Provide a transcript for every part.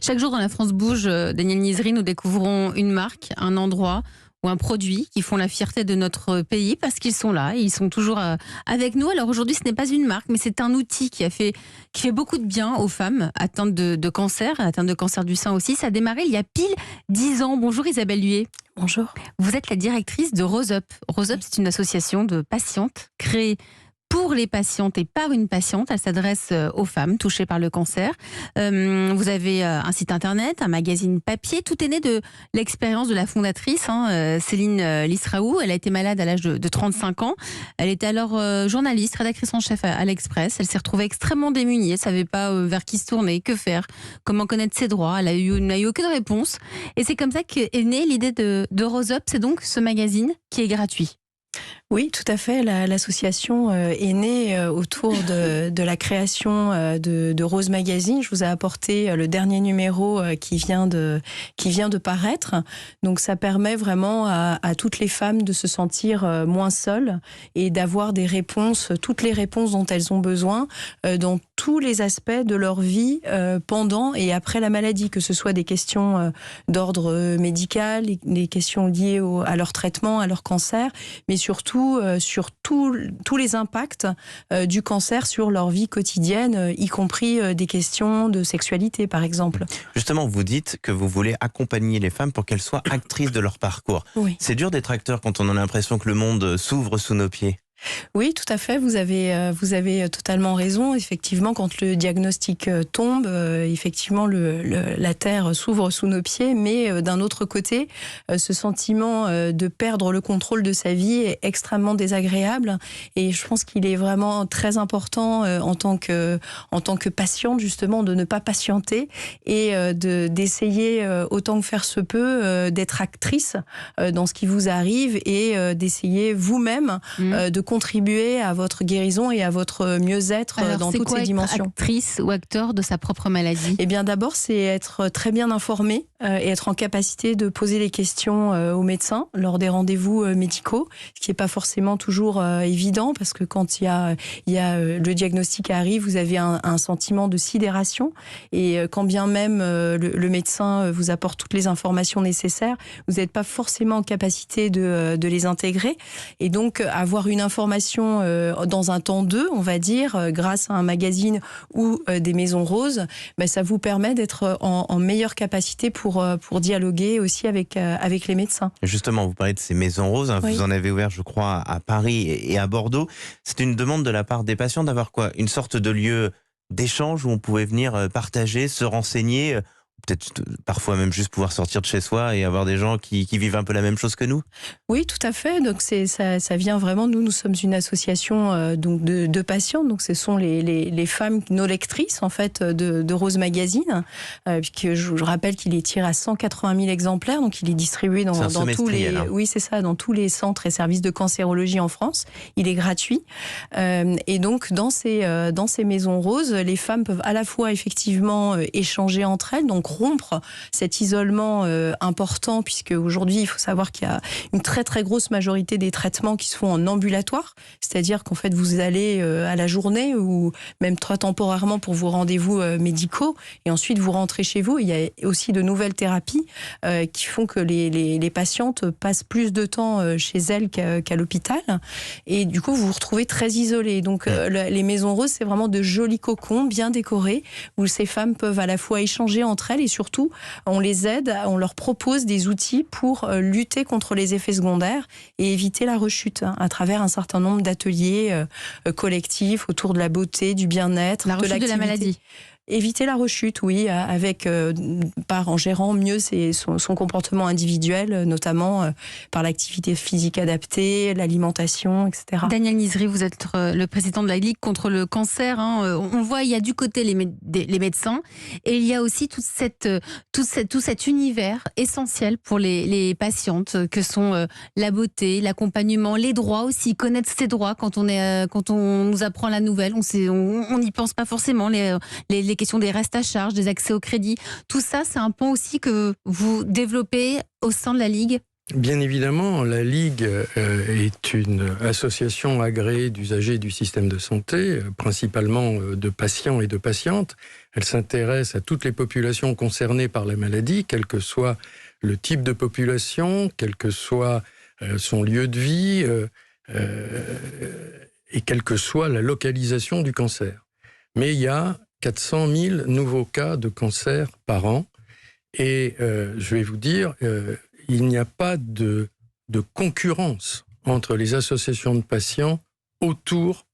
Chaque jour dans la France bouge, Daniel Nizri, nous découvrons une marque, un endroit ou un produit qui font la fierté de notre pays parce qu'ils sont là, et ils sont toujours avec nous. Alors aujourd'hui, ce n'est pas une marque, mais c'est un outil qui fait beaucoup de bien aux femmes atteintes de cancer, atteintes de cancer du sein aussi. Ça a démarré il y a pile 10 ans. Bonjour Isabelle Huet. Bonjour. Vous êtes la directrice de Rose Up. Rose Up, c'est une association de patientes créée pour les patientes et par une patiente. Elle s'adresse aux femmes touchées par le cancer. Vous avez un site internet, un magazine papier. Tout est né de l'expérience de la fondatrice, Céline Lisraou. Elle a été malade à l'âge de 35 ans. Elle était alors journaliste, rédactrice en chef à l'Express. Elle s'est retrouvée extrêmement démunie. Elle ne savait pas vers qui se tourner, que faire, comment connaître ses droits. Elle n'a eu aucune réponse. Et c'est comme ça qu'est née l'idée de Rose Up. C'est donc ce magazine qui est gratuit. Oui, tout à fait. L'association est née autour de la création de Rose Magazine. Je vous ai apporté le dernier numéro qui vient de paraître. Donc ça permet vraiment à toutes les femmes de se sentir moins seules et d'avoir des réponses, toutes les réponses dont elles ont besoin dans tous les aspects de leur vie pendant et après la maladie, que ce soit des questions d'ordre médical, des questions liées à leur traitement, à leur cancer, mais surtout sur tous les impacts du cancer sur leur vie quotidienne, y compris des questions de sexualité, par exemple. Justement, vous dites que vous voulez accompagner les femmes pour qu'elles soient actrices de leur parcours. Oui. C'est dur d'être acteur quand on a l'impression que le monde s'ouvre sous nos pieds. Oui, tout à fait. Vous avez totalement raison. Effectivement, quand le diagnostic tombe, effectivement, la terre s'ouvre sous nos pieds. Mais d'un autre côté, ce sentiment de perdre le contrôle de sa vie est extrêmement désagréable. Et je pense qu'il est vraiment très important en tant que patiente, justement, de ne pas patienter et d'essayer autant que faire se peut d'être actrice dans ce qui vous arrive et d'essayer vous-même de contribuer à votre guérison et à votre mieux-être dans toutes ces dimensions. Alors, actrice ou acteur de sa propre maladie? Eh bien, d'abord, c'est être très bien informé et être en capacité de poser les questions aux médecins lors des rendez-vous médicaux, ce qui n'est pas forcément toujours évident, parce que quand il y a le diagnostic arrive, vous avez un sentiment de sidération, et quand bien même le médecin vous apporte toutes les informations nécessaires, vous n'êtes pas forcément en capacité de les intégrer, et donc avoir une information dans un temps 2, on va dire, grâce à un magazine ou des maisons roses, ça vous permet d'être en meilleure capacité pour dialoguer aussi avec les médecins. Justement, vous parlez de ces maisons roses, Oui. Vous en avez ouvert, je crois, à Paris et à Bordeaux. C'est une demande de la part des patients d'avoir quoi? Une sorte de lieu d'échange où on pouvait venir partager, se renseigner, peut-être parfois même juste pouvoir sortir de chez soi et avoir des gens qui vivent un peu la même chose que nous? Oui, tout à fait. Donc ça vient vraiment, nous sommes une association donc de patientes, donc ce sont les femmes, nos lectrices en fait de Rose Magazine, puisque je rappelle qu'il est tiré à 180 000 exemplaires, donc il est distribué dans tous les, oui c'est ça, dans tous les centres et services de cancérologie en France. Il est gratuit, et donc dans ces maisons roses, les femmes peuvent à la fois effectivement échanger entre elles, donc rompre cet isolement important, puisque aujourd'hui il faut savoir qu'il y a une très très grosse majorité des traitements qui se font en ambulatoire, c'est-à-dire qu'en fait vous allez à la journée ou même très temporairement pour vos rendez-vous médicaux, et ensuite vous rentrez chez vous. Il y a aussi de nouvelles thérapies qui font que les patientes passent plus de temps chez elles qu'à l'hôpital, et du coup vous vous retrouvez très isolés. Donc les maisons roses, c'est vraiment de jolis cocons bien décorés où ces femmes peuvent à la fois échanger entre elles, et surtout on les aide, on leur propose des outils pour lutter contre les effets secondaires et éviter la rechute à travers un certain nombre d'ateliers collectifs autour de la beauté, du bien-être, La rechute de la maladie. Éviter la rechute, oui, en gérant mieux son comportement individuel, notamment par l'activité physique adaptée, l'alimentation, etc. Daniel Nizri, vous êtes le président de la Ligue contre le cancer. On voit, il y a du côté les médecins, et il y a aussi tout cet univers essentiel pour les patientes, que sont la beauté, l'accompagnement, les droits aussi, connaître ses droits quand on nous apprend la nouvelle. On n'y pense pas forcément, les questions des restes à charge, des accès au crédit. Tout ça, c'est un point aussi que vous développez au sein de la Ligue. Bien évidemment, la Ligue est une association agréée d'usagers du système de santé, principalement de patients et de patientes. Elle s'intéresse à toutes les populations concernées par la maladie, quel que soit le type de population, quel que soit son lieu de vie et quelle que soit la localisation du cancer. Mais il y a 400 000 nouveaux cas de cancer par an. Et je vais vous dire, il n'y a pas de concurrence entre les associations de patients autour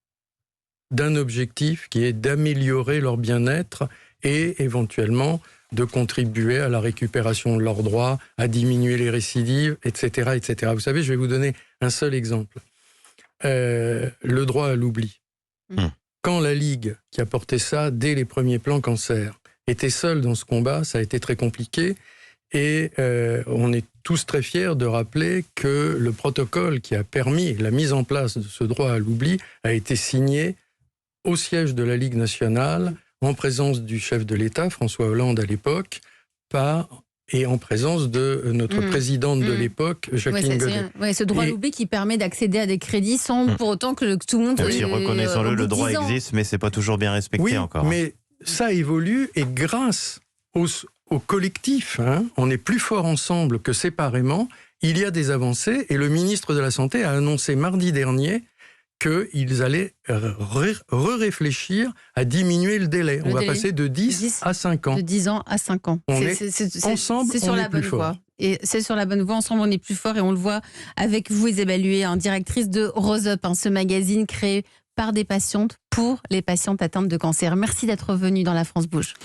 d'un objectif qui est d'améliorer leur bien-être et éventuellement de contribuer à la récupération de leurs droits, à diminuer les récidives, etc., etc. Vous savez, je vais vous donner un seul exemple. Le droit à l'oubli. Quand la Ligue, qui a porté ça dès les premiers plans cancer, était seule dans ce combat, ça a été très compliqué. Et on est tous très fiers de rappeler que le protocole qui a permis la mise en place de ce droit à l'oubli a été signé au siège de la Ligue nationale, en présence du chef de l'État, François Hollande à l'époque, et en présence de notre présidente de l'époque, Jacqueline Godet. Ouais, ce droit à l'oubli qui permet d'accéder à des crédits sans pour autant que tout le monde... Aussi, reconnaissons-le, le droit existe, mais c'est pas toujours bien respecté encore. Mais ça évolue, et grâce au collectif, on est plus fort ensemble que séparément, il y a des avancées, et le ministre de la Santé a annoncé mardi dernier qu'ils allaient réfléchir à diminuer le délai. On va passer de 10 à 5 ans. De 10 ans à 5 ans. Ensemble, c'est sur la bonne voie. Et c'est sur la bonne voie, ensemble on est plus fort, et on le voit avec vous, Isabelle Huet, directrice de Rose Up, ce magazine créé par des patientes pour les patientes atteintes de cancer. Merci d'être venue dans La France Bouge.